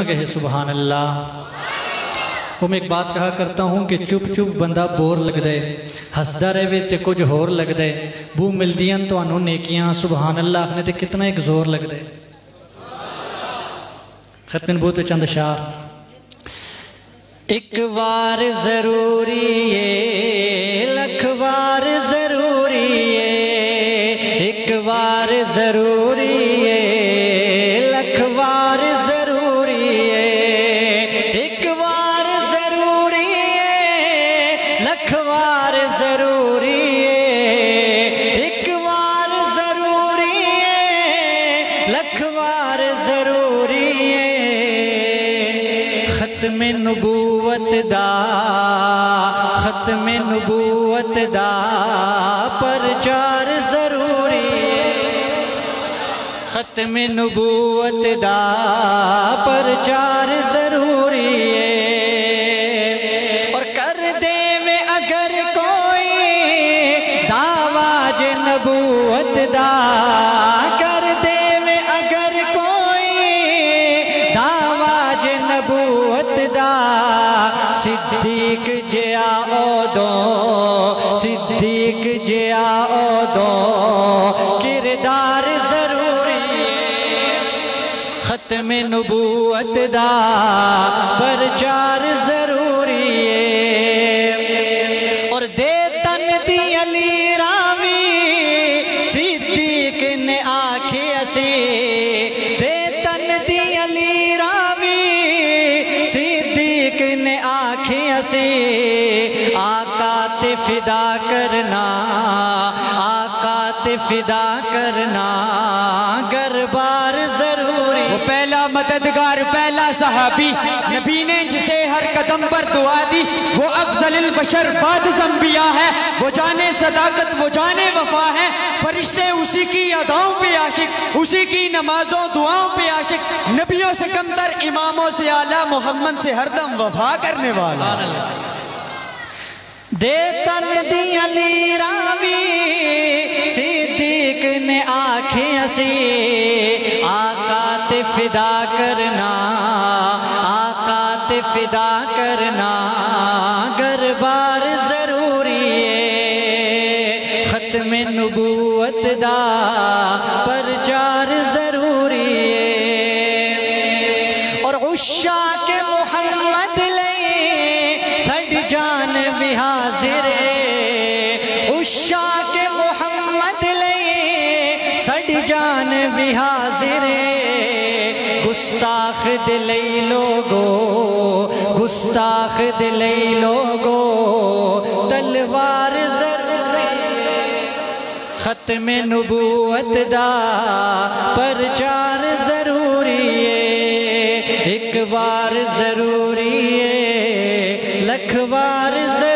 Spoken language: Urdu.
کہے سبحان اللہ۔ وہ میں ایک بات کہا کرتا ہوں کہ چپ چپ بندہ بور لگ دے، ہسدا رہے تے کچھ ہور لگ دے، بو مل دیاں تو انہوں نیکیاں سبحان اللہ آخنے تے کتنا ایک زور لگ دے۔ ختم نبوت چند شعر۔ ایک وار ضروری ہے، لکھ وار ضروری ہے، ایک وار ضروری ہے، لکھ وار ضروری ہے، ایک وار ضروری ہے، لکھ وار ضروری ہے، ایک وار ضروری ہے، لکھ وار ضروری ہے۔ ختم نبوت دا، ختم نبوت دا پرچار ضروری ہے، ختم نبوت دا پرچار ضروری ہے۔ اور کر دے میں اگر کوئی دعویٰ نبوت دا، کر دے میں اگر کوئی دعویٰ نبوت دا، صدیق جیا اودوں، صدیق جیا اودوں کردار ضروری ہے۔ ختم نبوت دا پرچار ضروری ہے۔ اور دے تن دی علی راوی صدیق نے آکھے اسی، دے تن دی علی راوی صدیق نے آکھے اسی، آقا تے فدا کرنا، آقا تے فدا کرنا گربار ضروری۔ وہ پہلا مددگار، پہلا صحابی، نبی نے جسے ہر قدم پر دعا دی، وہ افضل البشر بعد انبیاء ہے، وہ جانے صداقت، وہ جانے وفا ہے، فرشتے اسی کی اداؤں پہ عاشق، اسی کی نمازوں دعاؤں پہ عاشق، نبیوں سے کمتر، اماموں سے اعلیٰ، محمد سے ہر دم وفا کرنے والا۔ دے تن دی علی راوی صدیق نے آنکھیں اسی، آقا تے فدا کرنا، آقا تے فدا کرنا گربار ضروری ہے۔ ختم نبوت دا پرچار ضروری ہے۔ اور عشاق محمد لئی سڈ جان بھی حاضر ہے، عشاق محمد لئی سڈ جان بھی حاضر ہے۔ گستاخ دلئی لوگو، گستاخ دلئی لوگو تلوار ضروری ہے۔ ختم نبوت دا پرچار ضروری ہے، ایک وار ضروری ہے، لکھ وار ضروری ہے۔